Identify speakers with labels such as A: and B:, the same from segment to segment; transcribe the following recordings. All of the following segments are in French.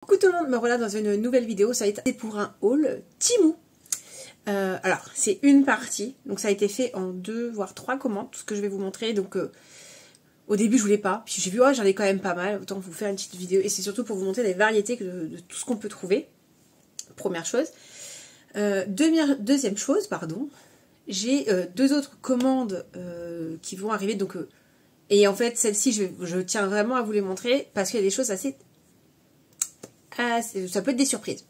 A: Coucou tout le monde, me voilà dans une nouvelle vidéo, ça a été pour un haul Temu. Alors c'est une partie, donc ça a été fait en 2 voire 3 commandes, tout ce que je vais vous montrer. Donc au début je voulais pas, puis j'ai vu j'en ai quand même pas mal, autant vous faire une petite vidéo. Et c'est surtout pour vous montrer les variétés de tout ce qu'on peut trouver, première chose. Deuxième chose, pardon, j'ai 2 autres commandes qui vont arriver. Donc, et en fait celle-ci je tiens vraiment à vous les montrer parce qu'il y a des choses assez... ça peut être des surprises,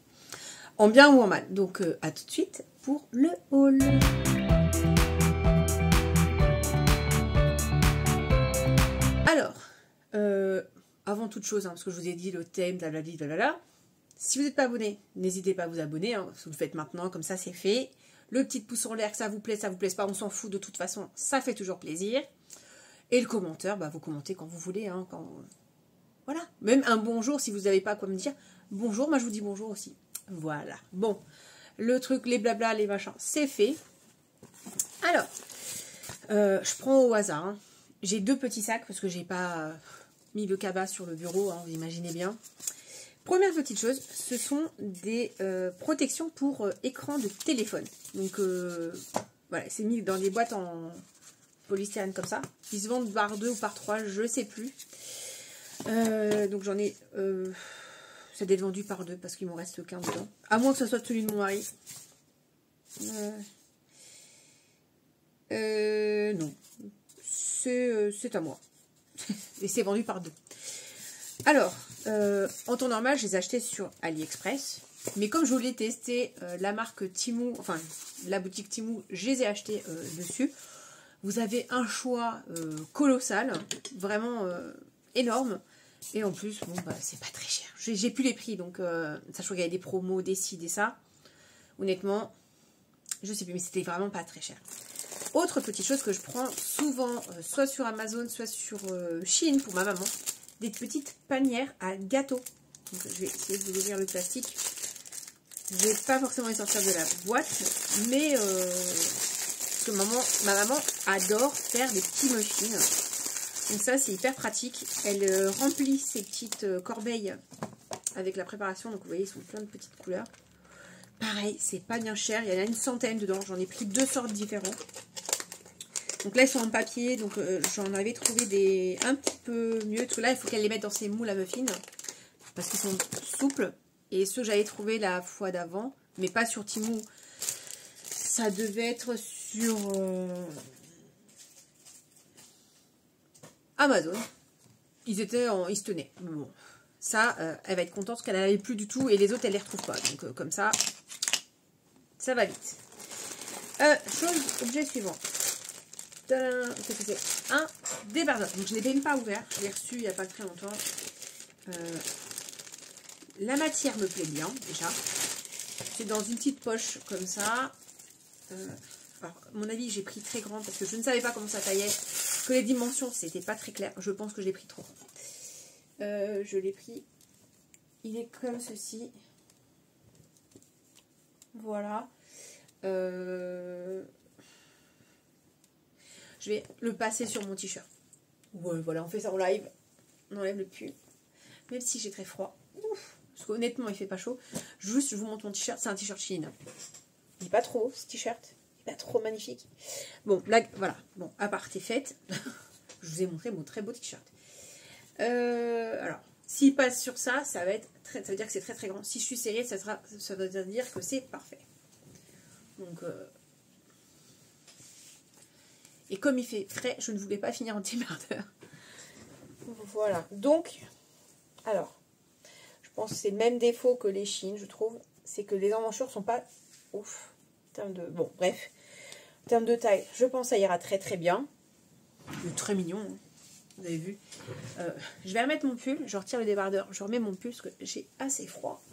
A: en bien ou en mal. Donc à tout de suite pour le haul. Alors, avant toute chose, parce que je vous ai dit le thème, blablabla, si vous n'êtes pas abonné, n'hésitez pas à vous abonner, si vous le faites maintenant, comme ça c'est fait. Le petit pouce en l'air, que ça vous plaise pas, on s'en fout, de toute façon, ça fait toujours plaisir. Et le commentaire, vous commentez quand vous voulez, voilà, même un bonjour si vous n'avez pas quoi me dire. Bonjour, moi je vous dis bonjour aussi. Voilà. Bon, le truc, les blabla, les machins, c'est fait. Alors, je prends au hasard. J'ai 2 petits sacs parce que j'ai pas mis le cabas sur le bureau, vous imaginez bien. Première petite chose, ce sont des protections pour écran de téléphone. Donc, voilà, c'est mis dans des boîtes en polystyrène comme ça. Ils se vendent par 2 ou par 3, je sais plus. Donc j'en ai... ça doit être vendu par 2 parce qu'il m'en reste qu'un dedans. À moins que ce soit celui de mon mari. Non. C'est à moi. Et c'est vendu par 2. Alors, en temps normal, je les ai achetés sur AliExpress. Mais comme je voulais tester la marque Temu, enfin la boutique Temu, je les ai achetés dessus. Vous avez un choix colossal, vraiment énorme. Et en plus, bon, c'est pas très cher. J'ai plus les prix, donc sachant qu'il y avait des promos, des ci, des ça. Honnêtement, je sais plus, mais c'était vraiment pas très cher. Autre petite chose que je prends souvent, soit sur Amazon, soit sur Shein pour ma maman, des petites panières à gâteaux. Donc je vais essayer de vous ouvrir le plastique. Je vais pas forcément les sortir de la boîte, mais parce que ma maman adore faire des petits muffins. Donc ça c'est hyper pratique. Elle remplit ses petites corbeilles avec la préparation. Donc vous voyez, ils sont plein de petites couleurs. Pareil, c'est pas bien cher. Il y en a une centaine dedans. J'en ai pris 2 sortes différentes. Donc là ils sont en papier. Donc j'en avais trouvé des un petit peu mieux. Parce que là il faut qu'elle les mette dans ses moules à muffins. Parce qu'ils sont souples. Et ceux que j'avais trouvé la fois d'avant, mais pas sur Temu. Ça devait être sur... Amazon, ils se tenaient. Bon, ça, elle va être contente parce qu'elle n'avait plus du tout et les autres, elle les retrouve pas. Donc, comme ça va vite. Objet suivant. Qu'est-ce que c'est? Un débardeur. Donc, je ne l'ai même pas ouvert. Je l'ai reçu il n'y a pas très longtemps. La matière me plaît bien, déjà. C'est dans une petite poche comme ça. Alors, à mon avis, j'ai pris très grand parce que je ne savais pas comment ça taillait. Que les dimensions, c'était pas très clair. Je pense que je l'ai pris trop. Je l'ai pris. Il est comme ceci. Voilà. Je vais le passer sur mon t-shirt. Ouais, voilà, on fait ça en live. On enlève le pull. Même si j'ai très froid. Ouf, parce qu'honnêtement, il fait pas chaud. Juste, je vous montre mon t-shirt. C'est un t-shirt Shein. Il n'est pas trop haut, ce t-shirt. Pas trop magnifique. Bon, là, voilà. Bon, à part faite, je vous ai montré mon très beau t-shirt. Alors, s'il passe sur ça, ça va veut dire que c'est très très grand. Si je suis serrée, ça veut dire que c'est parfait. Donc, et comme il fait frais, je ne voulais pas finir en débardeur. Voilà. Donc, alors, je pense que c'est le même défaut que les Shein, je trouve. C'est que les emmanchures sont pas ouf. Bon, bref, en termes de taille, je pense que ça ira très très bien. Il est très mignon, vous avez vu. Je vais remettre mon pull, je retire le débardeur, je remets mon pull parce que j'ai assez froid.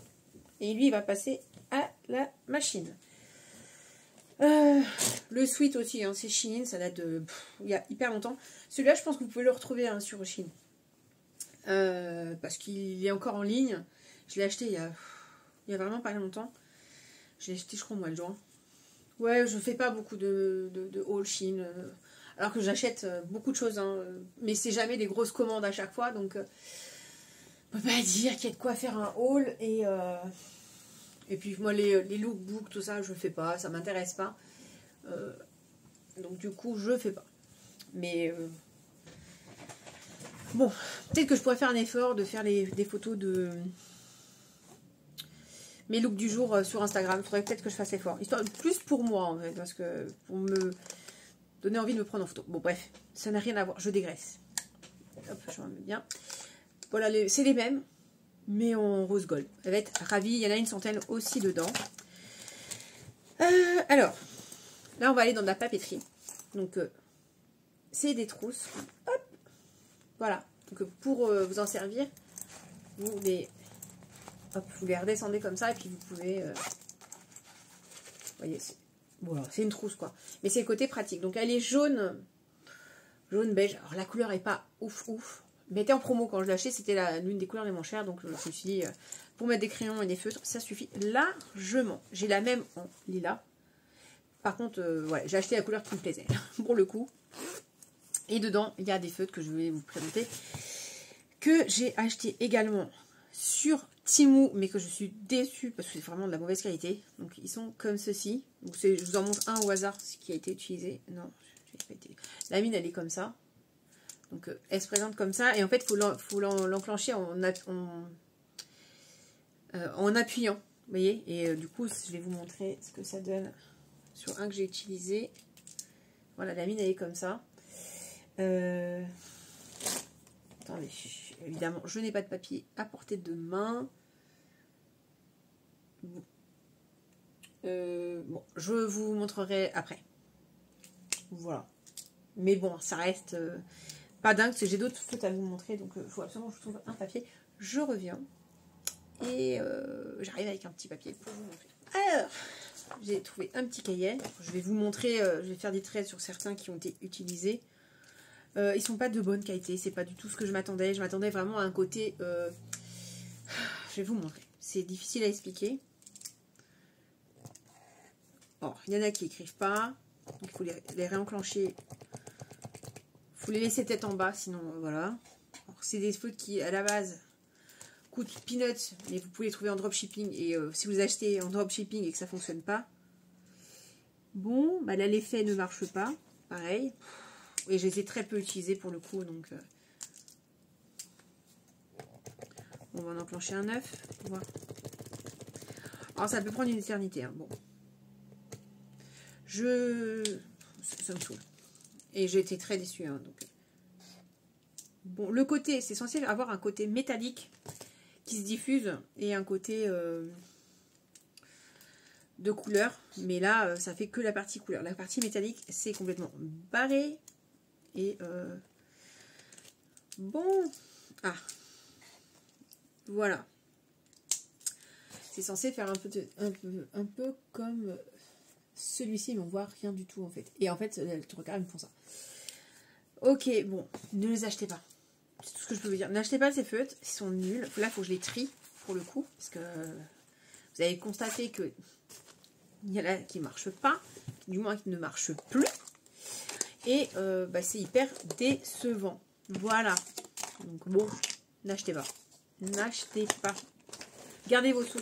A: Et lui, il va passer à la machine. Le sweat aussi, c'est Shein, ça date de... il y a hyper longtemps. Celui-là, je pense que vous pouvez le retrouver sur Shein. Parce qu'il est encore en ligne. Je l'ai acheté il y a vraiment pas longtemps. Je l'ai acheté, je crois, au mois de juin. Ouais, je fais pas beaucoup de haul Shein, alors que j'achète beaucoup de choses, mais c'est jamais des grosses commandes à chaque fois, donc On peut pas dire qu'il y a de quoi faire un haul. Et puis moi, les lookbooks, tout ça, je fais pas. Ça m'intéresse pas. Donc du coup, je fais pas. Mais bon, peut-être que je pourrais faire un effort de faire des photos de mes looks du jour sur Instagram. Il faudrait peut-être que je fasse l'effort. Histoire plus pour moi, en fait. Parce que pour me donner envie de me prendre en photo. Bon, bref, ça n'a rien à voir. Je dégraisse. Hop, je remets bien. Voilà, c'est les mêmes, mais en rose gold. Elle va être ravie. Il y en a une centaine aussi dedans. Alors, là, on va aller dans de la papeterie. Donc, c'est des trousses. Hop, voilà. Donc, pour vous en servir, vous les redescendez comme ça. Et puis, vous pouvez... vous voyez, voilà, c'est une trousse, quoi. Mais c'est le côté pratique. Donc, elle est jaune beige. Alors, la couleur n'est pas ouf. Mais elle était en promo quand je l'ai acheté. C'était l'une des couleurs les moins chères. Donc, je me suis dit, pour mettre des crayons et des feutres, ça suffit largement. J'ai la même en lilas. Par contre, ouais, j'ai acheté la couleur qui me plaisait, pour le coup. Et dedans, il y a des feutres que je vais vous présenter. Que j'ai acheté également sur Temu, mais que je suis déçue parce que c'est vraiment de la mauvaise qualité. Donc, ils sont comme ceci. Donc, je vous en montre un au hasard, ce qui a été utilisé. Non, la mine, elle est comme ça. Donc, elle se présente comme ça. Et en fait, il faut l'enclencher en appuyant. Vous voyez? Et du coup, je vais vous montrer ce que ça donne sur un que j'ai utilisé. Voilà, la mine, elle est comme ça. Attendez, évidemment, je n'ai pas de papier à portée de main. Bon, je vous montrerai après. Voilà. Mais bon, ça reste pas dingue, parce que j'ai d'autres photos à vous montrer, donc il faut absolument que je trouve un papier. Je reviens. Et j'arrive avec un petit papier pour vous montrer. Alors, j'ai trouvé un petit cahier. Je vais vous montrer, je vais faire des traits sur certains qui ont été utilisés. Ils sont pas de bonne qualité, c'est pas du tout ce que je m'attendais. Je m'attendais vraiment à un côté... je vais vous montrer. C'est difficile à expliquer. Bon, il y en a qui écrivent pas. Il faut les réenclencher. Il faut les laisser tête en bas, sinon voilà. C'est des feutres qui, à la base, coûtent peanuts, mais vous pouvez les trouver en dropshipping. Et si vous achetez en dropshipping et que ça fonctionne pas, bon, bah là l'effet ne marche pas. Pareil. Et je les ai très peu utilisés pour le coup, donc on va en enclencher un neuf. Voir. Alors ça peut prendre une éternité, hein. Bon. Ça me saoule. Et j'ai été très déçue, hein, donc. Bon, le côté, c'est censé avoir un côté métallique qui se diffuse et un côté de couleur, mais là ça fait que la partie couleur. La partie métallique, c'est complètement barré. Et bon, voilà. C'est censé faire un peu comme celui-ci, mais on voit rien du tout en fait. Et en fait, les regards, ils me font ça. Ok, bon, ne les achetez pas. C'est tout ce que je peux vous dire. N'achetez pas ces feutres, ils sont nuls. Là, il faut que je les trie pour le coup, parce que vous avez constaté que il y en a qui ne marchent pas, du moins qui ne marchent plus. Et c'est hyper décevant. Voilà. Donc bon, n'achetez pas. N'achetez pas. Gardez vos sous.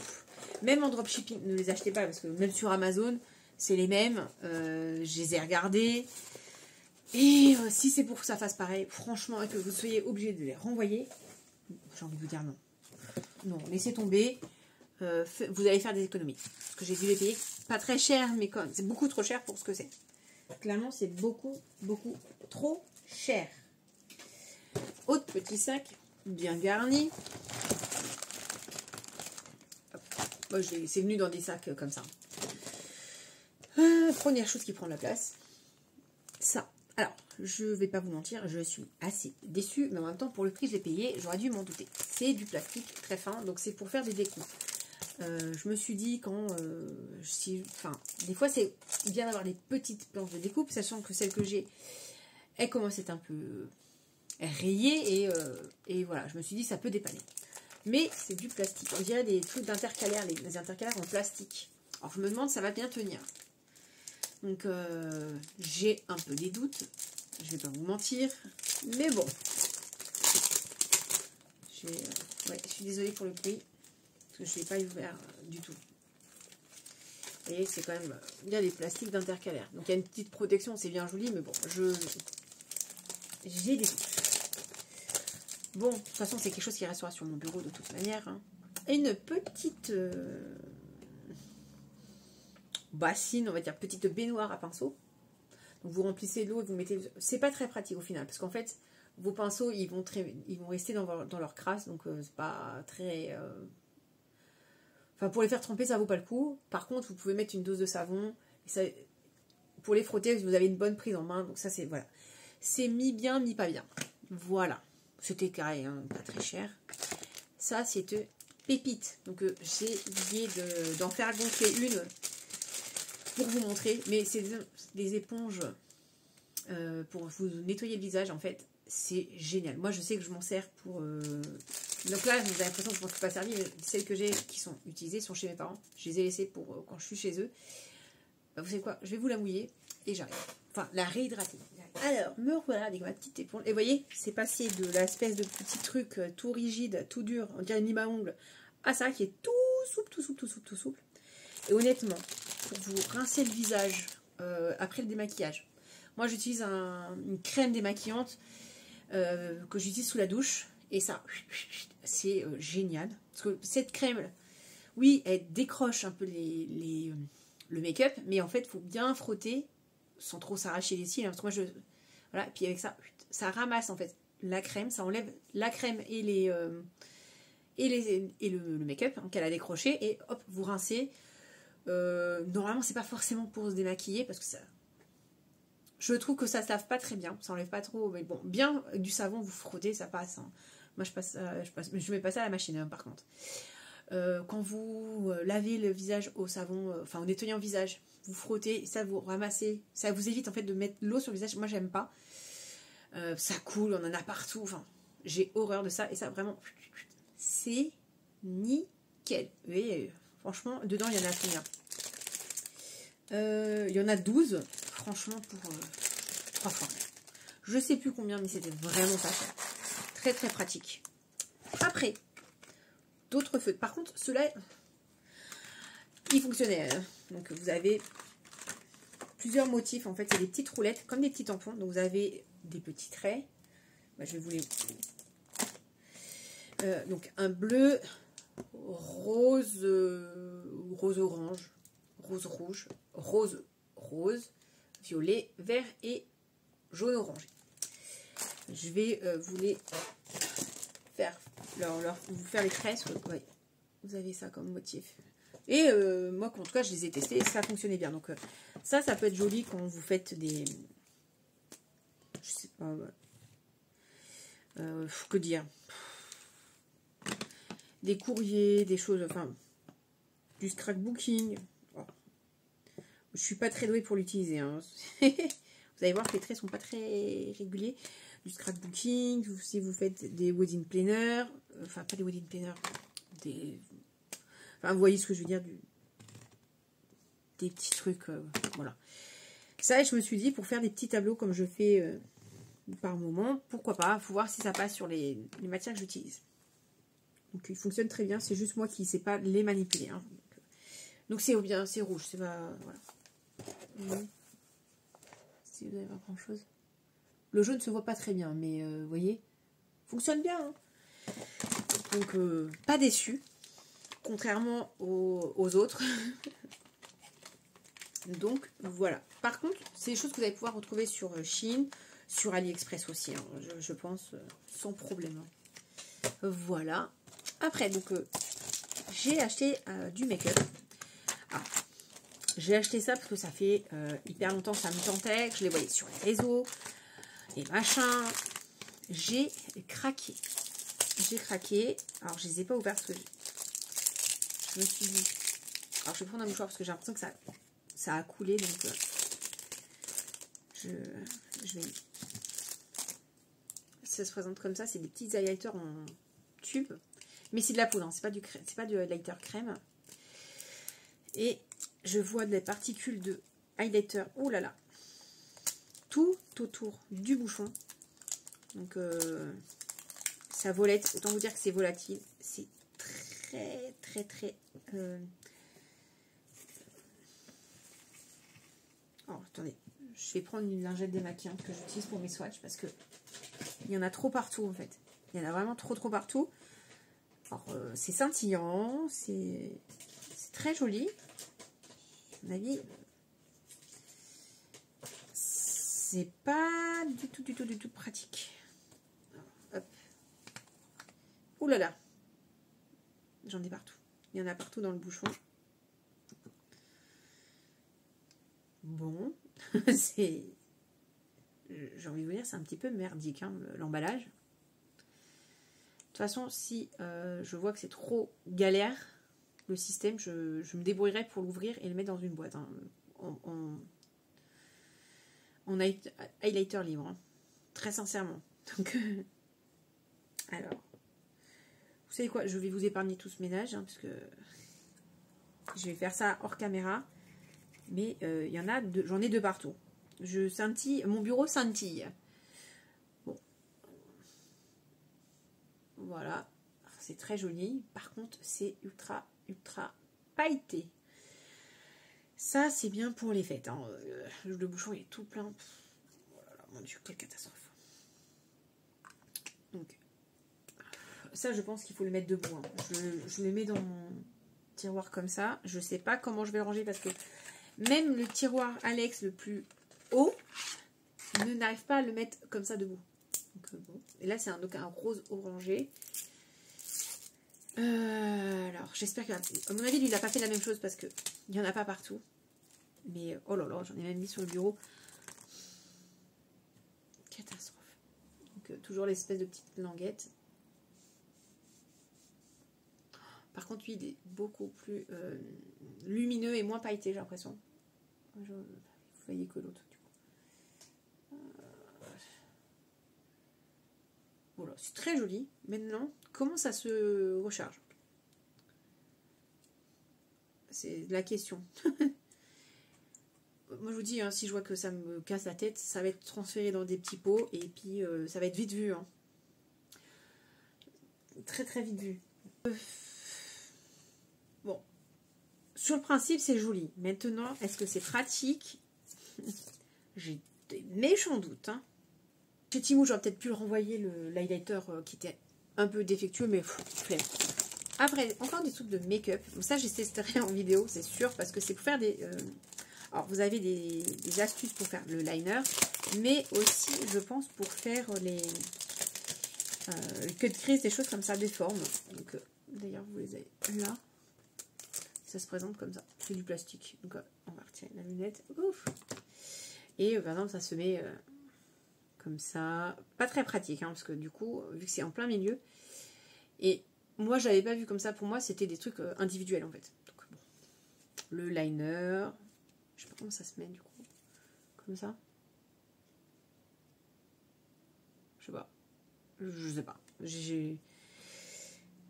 A: Même en dropshipping, ne les achetez pas parce que même sur Amazon, c'est les mêmes. Je les ai regardés. Et si c'est pour que ça fasse pareil, franchement, et que vous soyez obligé de les renvoyer, j'ai envie de vous dire non. Non, laissez tomber. Vous allez faire des économies. Parce que j'ai dû les payer pas très cher, mais quand même, c'est beaucoup trop cher pour ce que c'est. Clairement, c'est beaucoup trop cher. Autre petit sac, bien garni. Moi, c'est venu dans des sacs comme ça. Première chose qui prend la place, ça. Alors, je vais pas vous mentir, je suis assez déçue, mais en même temps, pour le prix que j'ai payé, j'aurais dû m'en douter. C'est du plastique très fin, donc c'est pour faire des découpes. Je me suis dit quand des fois c'est bien d'avoir des petites planches de découpe, sachant que celle que j'ai, elle commence à être un peu rayée et voilà, je me suis dit ça peut dépanner. Mais c'est du plastique, on dirait des trucs d'intercalaires, les intercalaires en plastique. Alors je me demande ça va bien tenir. Donc j'ai un peu des doutes, je vais pas vous mentir, mais bon. Ouais, je suis désolée pour le bruit. Parce que je ne l'ai pas ouvert du tout. Et c'est quand même... Il y a les plastiques d'intercalaire. Donc il y a une petite protection, c'est bien joli. Mais bon, j'ai des doutes. Bon, de toute façon, c'est quelque chose qui restera sur mon bureau de toute manière. Hein. Et une petite bassine, on va dire, petite baignoire à pinceau. Donc vous remplissez de l'eau et vous mettez... C'est pas très pratique au final, parce qu'en fait, vos pinceaux, ils vont rester dans leur crasse, donc c'est pas très... Enfin, pour les faire tremper, ça vaut pas le coup. Par contre, vous pouvez mettre une dose de savon. Et ça... Pour les frotter, vous avez une bonne prise en main. Donc ça, c'est... Voilà. C'est mi-bien, mi-pas bien. Voilà. C'était carré, hein, pas très cher. Ça, c'est pépite. Donc j'ai oublié d'en faire gonfler une pour vous montrer. Mais c'est des éponges pour vous nettoyer le visage, en fait. C'est génial. Moi, je sais que je m'en sers pour... Donc là, vous avez l'impression que je ne m'en suis pas servi. Mais celles que j'ai qui sont utilisées sont chez mes parents. Je les ai laissées pour quand je suis chez eux. Vous savez quoi? Je vais vous la mouiller et j'arrive. Enfin, la réhydrater. Alors, me voilà avec ma petite éponge. Et vous voyez, c'est passé de l'espèce de petit truc tout rigide, tout dur, on dirait une lime à ongles, à ça qui est tout souple, tout souple, tout souple, tout souple. Et honnêtement, pour vous rincer le visage après le démaquillage, moi j'utilise une crème démaquillante que j'utilise sous la douche. Et ça, c'est génial. Parce que cette crème, oui, elle décroche un peu le make-up, mais en fait, il faut bien frotter sans trop s'arracher les cils. Parce que moi, voilà, et puis avec ça, ça ramasse en fait la crème, ça enlève la crème et le make-up qu'elle a décroché, et hop, vous rincez. Normalement, c'est pas forcément pour se démaquiller, parce que ça... Je trouve que ça se lave pas très bien, ça enlève pas trop, mais bon, bien du savon, vous frottez, ça passe. Hein. Moi, je mets pas ça à la machine, hein, par contre. Quand vous lavez le visage au savon, enfin au nettoyant visage, vous frottez, et ça vous ramassez, ça vous évite en fait de mettre l'eau sur le visage. Moi, j'aime pas. Ça coule, on en a partout. Enfin, j'ai horreur de ça, et ça vraiment, c'est nickel. Vous voyez, franchement, dedans, il y en a combien? Il y en a 12, franchement, pour 3 fois. Je sais plus combien, mais c'était vraiment pas cher. Très très pratique. Après, d'autres feutres. Par contre, ceux-là, ils fonctionnaient. Hein. Donc vous avez plusieurs motifs. En fait, c'est des petites roulettes, comme des petits tampons. Donc vous avez des petits traits. Bah, je vais vous les... donc un bleu, rose, rose orange, rose rouge, rose, violet, vert et jaune orangé. Je vais vous les faire, vous faire les tresses. Ouais, vous avez ça comme motif. Et moi, en tout cas, je les ai testés et ça fonctionnait bien. Donc ça peut être joli quand vous faites des... Je sais pas... que dire, des courriers, des choses, enfin, du scrapbooking. Oh. Je suis pas très douée pour l'utiliser. Hein. Vous allez voir que les traits sont pas très réguliers. Du scrapbooking, si vous faites des wedding planners, enfin pas des wedding planners, enfin vous voyez ce que je veux dire, des petits trucs, voilà. Ça, je me suis dit, pour faire des petits tableaux comme je fais par moment, pourquoi pas, faut voir si ça passe sur les matières que j'utilise. Donc il fonctionne très bien, c'est juste moi qui ne sais pas les manipuler. Hein. Donc c'est bien, c'est rouge, c'est pas... Voilà. Si vous n'avez pas grand chose. Le jaune ne se voit pas très bien, mais vous voyez, fonctionne bien. Hein. Donc pas déçu, contrairement aux autres. Donc voilà. Par contre, c'est des choses que vous allez pouvoir retrouver sur Shein, sur AliExpress aussi, hein, je pense, sans problème. Voilà. Après, donc, j'ai acheté du make-up. J'ai acheté ça parce que ça fait hyper longtemps que ça me tentait, que je les voyais sur les réseaux, et machin. J'ai craqué. J'ai craqué. Alors, je les ai pas ouverts parce que je me suis dit... Alors, je vais prendre un mouchoir parce que j'ai l'impression que ça a coulé, donc... je vais... Ça se présente comme ça, c'est des petits highlighters en tube, mais c'est de la poudre, hein, c'est pas du highlighter crème. Et je vois des particules de highlighter, oh là là, tout autour du bouchon. Donc ça volette. Autant vous dire que c'est volatile. C'est très... Oh, attendez. Je vais prendre une lingette démaquillante que j'utilise pour mes swatchs parce que il y en a trop partout en fait. Il y en a vraiment trop partout. Alors, c'est scintillant. C'est très joli. À mon avis, c'est pas du tout pratique. Hop. Ouh là là. J'en ai partout. Il y en a partout dans le bouchon. Bon. C'est... J'ai envie de vous dire, c'est un petit peu merdique, hein, l'emballage. De toute façon, si je vois que c'est trop galère, le système, je me débrouillerai pour l'ouvrir et le mettre dans une boîte. Hein, en highlighter libre. Hein, très sincèrement. Donc, alors, vous savez quoi, je vais vous épargner tout ce ménage, hein, parce que je vais faire ça hors caméra. Mais il y en a deux, j'en ai deux partout. Je scintille, mon bureau scintille. Bon. Voilà. C'est très joli. Par contre, c'est ultra pailleté. Ça, c'est bien pour les fêtes. Hein. Le bouchon il est tout plein. Oh là là, mon Dieu, quelle catastrophe. Donc, ça, je pense qu'il faut le mettre debout. Hein. Je le mets dans mon tiroir comme ça. Je sais pas comment je vais le ranger parce que même le tiroir Alex le plus haut n'arrive pas à le mettre comme ça debout. Donc, bon. Et là, c'est un rose orangé. Alors, j'espère qu'à mon avis, lui, il n'a pas fait la même chose parce qu'il n'y en a pas partout. Mais, oh là là, j'en ai même mis sur le bureau. Catastrophe. Donc, toujours l'espèce de petite languette. Par contre, lui, il est beaucoup plus lumineux et moins pailleté, j'ai l'impression. Vous voyez que l'autre, du coup. Voilà, c'est très joli. Maintenant, comment ça se recharge? C'est la question. Moi, je vous dis, hein, si je vois que ça me casse la tête, ça va être transféré dans des petits pots et puis ça va être vite vu. Hein. Très vite vu. Bon. Sur le principe, c'est joli. Maintenant, est-ce que c'est pratique? J'ai des méchants doutes. Hein. Chez Temu, j'aurais peut-être pu renvoyer l'highlighter qui était un peu défectueux, mais flemme. Après, encore des trucs de make-up. Ça, j'ai testé en vidéo, c'est sûr, parce que c'est pour faire des... alors, vous avez des astuces pour faire le liner, mais aussi, je pense, pour faire les cut crease, des choses comme ça, des formes. Donc, d'ailleurs, vous les avez là. Ça se présente comme ça. C'est du plastique. Donc, on va retirer la lunette. Ouf. Et par exemple, ça se met comme ça. Pas très pratique, hein, parce que du coup, vu que c'est en plein milieu. Et moi, je l'avais pas vu comme ça. Pour moi, c'était des trucs individuels, en fait. Donc, bon. Le liner. Je sais pas comment ça se met, du coup. Comme ça. Je sais pas. Je sais pas.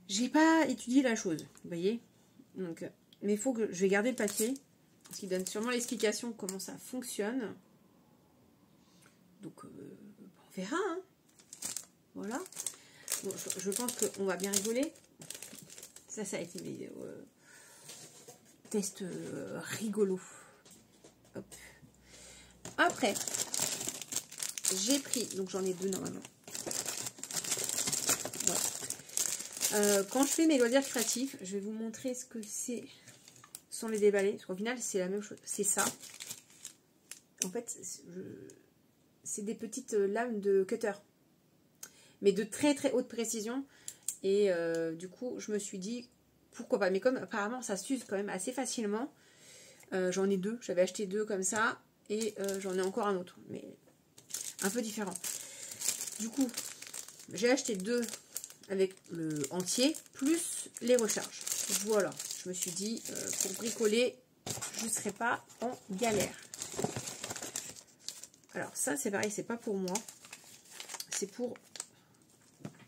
A: J'ai pas étudié la chose. Vous voyez. Donc, mais il faut que je vais garder le papier. Parce qu'il donne sûrement l'explication comment ça fonctionne. Donc, on verra. Hein. Voilà. Bon, je pense qu'on va bien rigoler. Ça a été mes tests rigolos. Hop. Après, j'ai pris, donc j'en ai deux normalement. Ouais. Quand je fais mes loisirs créatifs, je vais vous montrer ce que c'est sans les déballer. Parce qu'au final, c'est la même chose. C'est ça. En fait, c'est des petites lames de cutter. Mais de très haute précision. Et du coup, je me suis dit, pourquoi pas. Mais comme apparemment, ça s'use quand même assez facilement. J'en ai deux. J'avais acheté deux comme ça. Et j'en ai encore un autre. Mais un peu différent. Du coup, j'ai acheté deux avec le entier. Plus les recharges. Voilà. Je me suis dit, pour bricoler, je ne serai pas en galère. Alors ça, c'est pareil. C'est pas pour moi. C'est pour...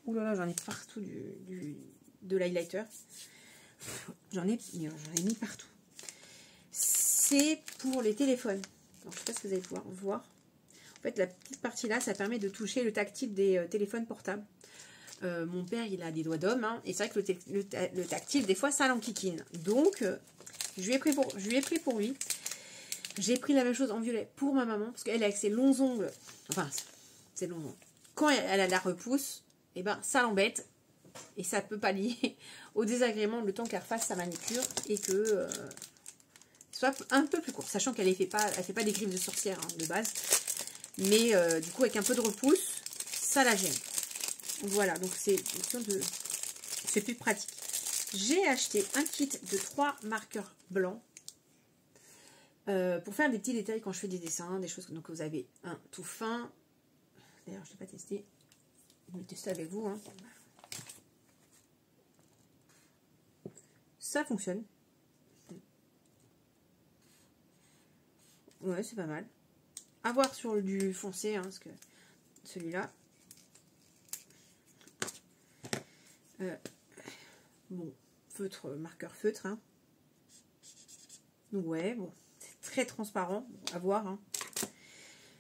A: Ouh là là, j'en ai partout de l'highlighter. J'en ai mis partout. C'est pour les téléphones. Alors, je ne sais pas si vous allez pouvoir voir. En fait, la petite partie là, ça permet de toucher le tactile des téléphones portables. Mon père, il a des doigts d'homme, hein, et c'est vrai que le tactile, des fois, ça l'enquiquine. Donc, je lui ai pris pour lui. J'ai pris la même chose en violet pour ma maman, parce qu'elle, avec ses longs ongles, enfin, ses longs ongles, quand elle a la repousse, et ben, ça l'embête, et ça peut pallier au désagrément le temps qu'elle refasse sa manicure, et que soit un peu plus court, sachant qu'elle ne fait pas des griffes de sorcière, hein, de base, mais du coup, avec un peu de repousse, ça la gêne. Voilà, donc c'est plus pratique. J'ai acheté un kit de 3 marqueurs blancs pour faire des petits détails quand je fais des dessins, des choses. Donc vous avez un tout fin. D'ailleurs, je ne l'ai pas testé. Je vais le tester avec vous. Hein. Ça fonctionne. Ouais, c'est pas mal. À voir sur du foncé, hein, parce que celui-là. Bon, feutre, marqueur feutre. Hein. Ouais, bon, c'est très transparent, bon, à voir. Hein.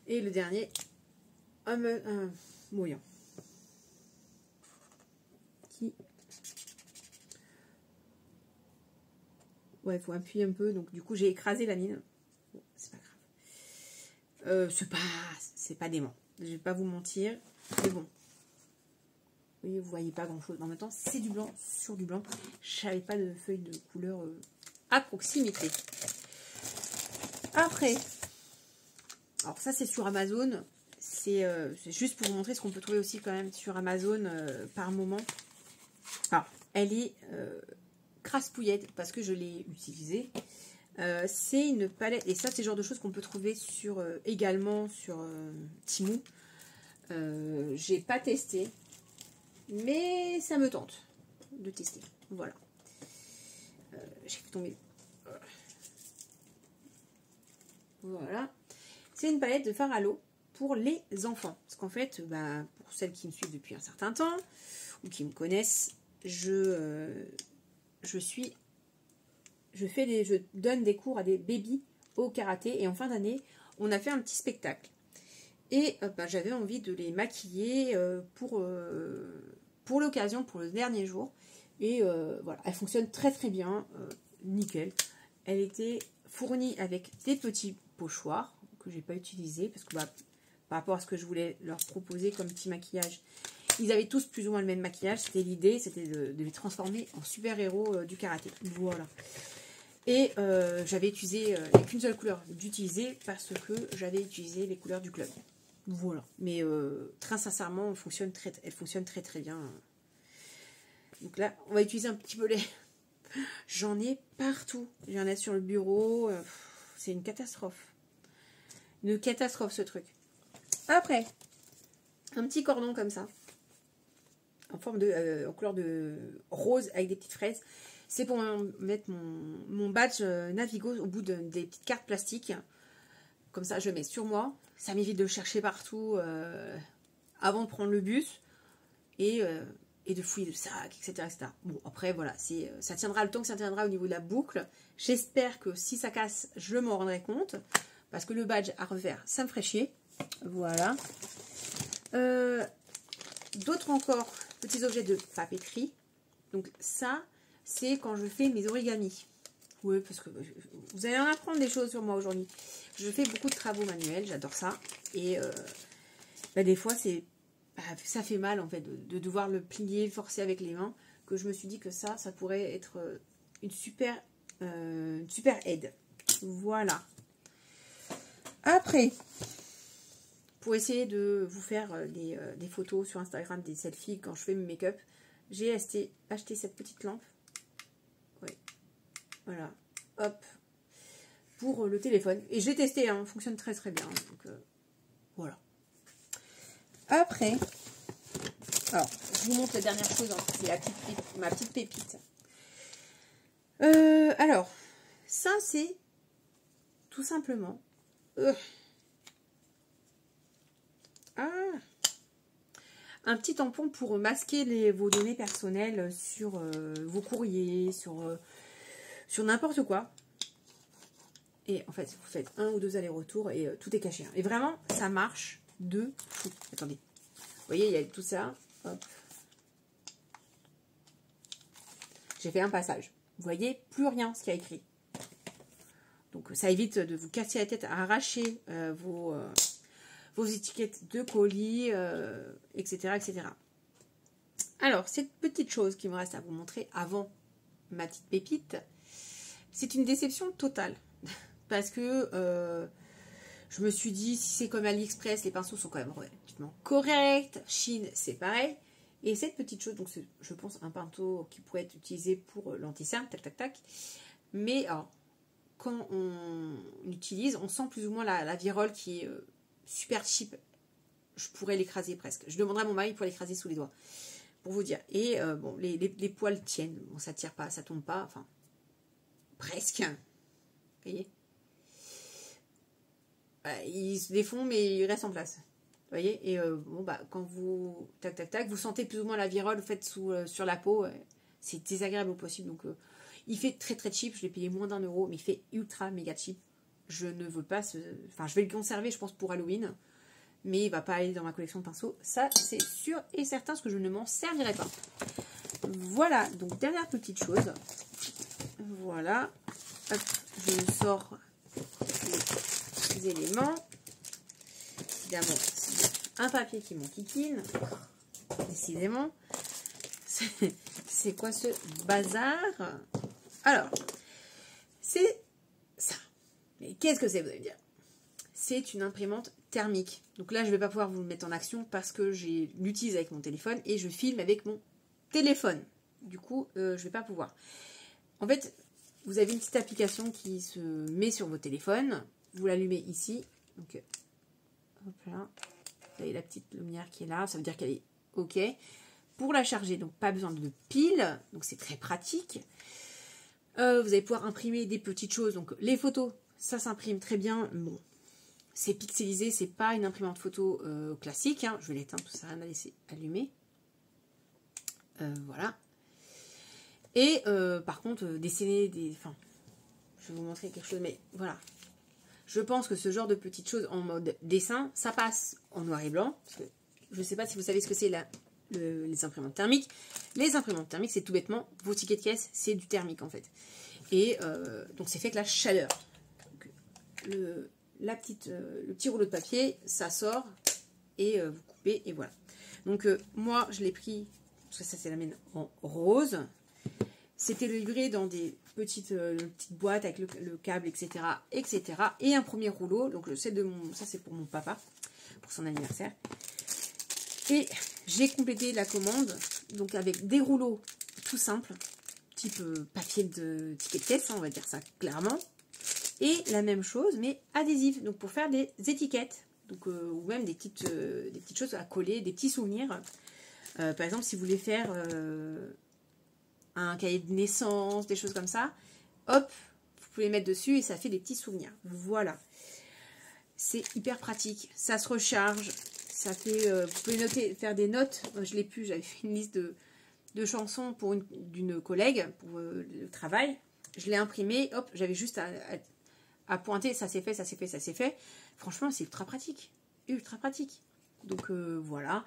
A: Et le dernier, un mouillant. Qui... Ouais, il faut appuyer un peu, donc du coup j'ai écrasé la mine. Bon, c'est pas grave. C'est pas dément. Je vais pas vous mentir, mais bon. Oui, vous voyez pas grand chose. En même temps, c'est du blanc sur du blanc. Je n'avais pas de feuilles de couleur à proximité. Après, alors ça c'est sur Amazon. C'est juste pour vous montrer ce qu'on peut trouver aussi quand même sur Amazon par moment. Alors, elle est crasse-pouillette parce que je l'ai utilisée. C'est une palette, et ça c'est le genre de choses qu'on peut trouver sur également sur Temu. J'ai pas testé. Mais ça me tente de tester. Voilà. J'ai fait tomber. Voilà. C'est une palette de fard à l'eau pour les enfants. Parce qu'en fait, bah, pour celles qui me suivent depuis un certain temps, ou qui me connaissent, je donne des cours à des bébés au karaté. Et en fin d'année, on a fait un petit spectacle. Et bah, j'avais envie de les maquiller pour l'occasion, pour le dernier jour. Et voilà, elle fonctionne très très bien, nickel. Elle était fournie avec des petits pochoirs que j'ai pas utilisés parce que bah, par rapport à ce que je voulais leur proposer comme petit maquillage, ils avaient tous plus ou moins le même maquillage. C'était l'idée, c'était de les transformer en super-héros du karaté. Voilà. Et j'avais utilisé qu'une seule couleur d'utiliser parce que j'avais utilisé les couleurs du club. Voilà. Mais très sincèrement, elle fonctionne très très bien. Donc là, on va utiliser un petit peu les... J'en ai partout. J'en ai sur le bureau. C'est une catastrophe. Une catastrophe ce truc. Après, un petit cordon comme ça. En forme de... en couleur de rose avec des petites fraises. C'est pour mettre mon badge Navigo au bout des petites cartes plastiques. Comme ça, je le mets sur moi. Ça m'évite de le chercher partout avant de prendre le bus. Et de fouiller le sac, etc. Bon, après, voilà, ça tiendra le temps que ça tiendra au niveau de la boucle. J'espère que si ça casse, je m'en rendrai compte. Parce que le badge à refaire, ça me ferait chier. Voilà. D'autres encore, petits objets de papeterie. Donc ça, c'est quand je fais mes origamis. Oui, parce que vous allez en apprendre des choses sur moi aujourd'hui. Je fais beaucoup de travaux manuels, j'adore ça. Et bah, des fois, ça fait mal en fait de devoir le plier, forcer avec les mains, que je me suis dit que ça pourrait être une super aide. Voilà. Après, pour essayer de vous faire des photos sur Instagram, des selfies quand je fais mes make-up, j'ai acheté cette petite lampe. Oui. Voilà. Hop. Pour le téléphone. Et j'ai testé, hein, fonctionne très très bien. Donc voilà. Après, alors, je vous montre la dernière chose, hein, c'est ma petite pépite. Alors, ça c'est tout simplement un petit tampon pour masquer vos données personnelles sur vos courriers, sur n'importe quoi. Et en fait, vous faites 1 ou 2 allers-retours et tout est caché. Et vraiment, ça marche de fou. Attendez. Vous voyez, il y a tout ça. Hop. j'ai fait un passage. Vous voyez, plus rien ce qu'il y a écrit. Donc ça évite de vous casser la tête à arracher vos étiquettes de colis, etc., etc. Alors, cette petite chose qui me reste à vous montrer avant ma petite pépite, c'est une déception totale. Parce que je me suis dit, si c'est comme AliExpress, les pinceaux sont quand même relativement corrects. Chine, c'est pareil. Et cette petite chose, donc c'est, je pense, un pinceau qui pourrait être utilisé pour l'anti-cerne, tac, tac, tac. Mais alors, quand on utilise, on sent plus ou moins la virole qui est super cheap. Je pourrais l'écraser presque. Je demanderai à mon mari pour l'écraser sous les doigts. Pour vous dire. Et bon, les poils tiennent. Bon, ça tire pas, ça tombe pas. Enfin, presque. Vous voyez, ils se défont, mais ils restent en place. Vous voyez. Et bon, bah, quand vous... Tac, tac, tac, vous sentez plus ou moins la virole faite sur la peau. C'est désagréable au possible. Donc, il fait très très cheap. Je l'ai payé moins d'1 euro, mais il fait ultra méga cheap. Je ne veux pas Enfin, je vais le conserver, je pense, pour Halloween. Mais il ne va pas aller dans ma collection de pinceaux. Ça, c'est sûr et certain, parce que je ne m'en servirai pas. Voilà, donc dernière petite chose. Voilà. Hop, je sors les éléments. Évidemment, c'est un papier qui m'enquiquine. Décidément. C'est quoi ce bazar? Alors, c'est ça. Mais qu'est-ce que c'est, vous allez me dire? C'est une imprimante thermique. Donc là, je ne vais pas pouvoir vous le mettre en action parce que je l'utilise avec mon téléphone et je filme avec mon téléphone. Du coup, je ne vais pas pouvoir. En fait, vous avez une petite application qui se met sur votre téléphone. Vous l'allumez ici. Donc, hop là. Vous avez la petite lumière qui est là. Ça veut dire qu'elle est OK. Pour la charger, donc pas besoin de pile. Donc c'est très pratique. Vous allez pouvoir imprimer des petites choses. Donc les photos, ça s'imprime très bien. Bon. C'est pixelisé, c'est pas une imprimante photo classique. Hein. Je vais l'éteindre, tout ça, rien à laisser allumer. Voilà. Et par contre, dessiner des... Enfin, je vais vous montrer quelque chose, mais voilà. Je pense que ce genre de petites choses en mode dessin, ça passe en noir et blanc. Parce que je ne sais pas si vous savez ce que c'est les imprimantes thermiques. Les imprimantes thermiques, c'est tout bêtement, vos tickets de caisse, c'est du thermique en fait. Et donc c'est fait avec la chaleur. Donc, le petit rouleau de papier, ça sort et vous coupez et voilà. Donc moi je l'ai pris, parce que ça c'est la mienne en rose. C'était livré dans des petites boîtes avec le câble, etc., etc. Et un premier rouleau. Donc ça c'est pour mon papa, pour son anniversaire. Et j'ai complété la commande donc avec des rouleaux tout simples, type papier de ticket de caisse, hein, on va dire ça clairement. Et la même chose, mais adhésif, donc pour faire des étiquettes, donc, ou même des petites choses à coller, des petits souvenirs. Par exemple, si vous voulez faire un cahier de naissance, des choses comme ça, hop, vous pouvez mettre dessus et ça fait des petits souvenirs. Voilà. C'est hyper pratique, ça se recharge, ça fait, vous pouvez faire des notes. Je l'ai pu, j'avais fait une liste de chansons pour d'une collègue, pour le travail. Je l'ai imprimé, hop, j'avais juste à pointer, ça s'est fait, ça s'est fait, ça s'est fait. Franchement, c'est ultra pratique. Ultra pratique. Donc voilà.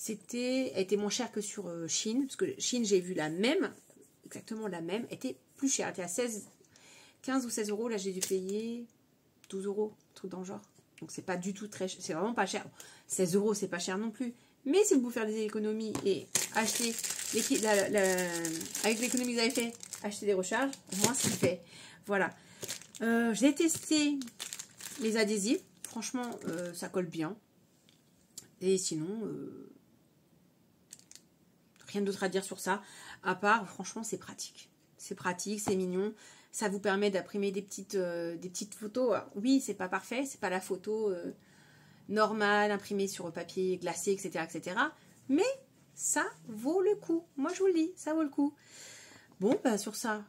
A: Elle était moins cher que sur Chine. Parce que Chine, j'ai vu la même, exactement la même, était plus chère. Elle était à 15 ou 16 euros. Là, j'ai dû payer 12 euros, un truc dans le genre. Donc c'est pas du tout très cher. C'est vraiment pas cher. 16 euros, c'est pas cher non plus. Mais si vous pouvez faire des économies et acheter, avec l'économie que vous avez fait, acheter des recharges, moi, c'est fait. Voilà. J'ai testé les adhésifs. Franchement, ça colle bien. Et sinon, rien d'autre à dire sur ça. À part, franchement, c'est pratique. C'est pratique, c'est mignon. Ça vous permet d'imprimer des petites photos. Alors, oui, c'est pas parfait. C'est pas la photo normale, imprimée sur papier glacé, etc., etc. Mais ça vaut le coup. Moi, je vous le dis, ça vaut le coup. Bon, bah, sur ça,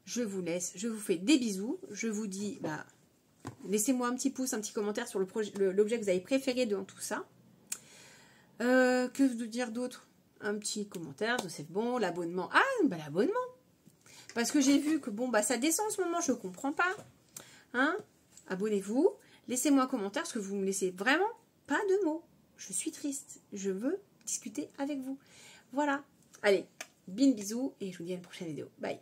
A: je vous laisse. Je vous fais des bisous. Je vous dis, bah, laissez-moi un petit pouce, un petit commentaire sur l'objet que vous avez préféré dans tout ça. Que vous dire d'autre? Un petit commentaire, c'est bon, l'abonnement. Ah, bah l'abonnement. Parce que j'ai vu que bon, bah ça descend en ce moment, je comprends pas. Hein? Abonnez-vous, laissez-moi un commentaire, parce que vous me laissez vraiment pas de mots. Je suis triste, je veux discuter avec vous. Voilà. Allez, Bisous et je vous dis à une prochaine vidéo. Bye.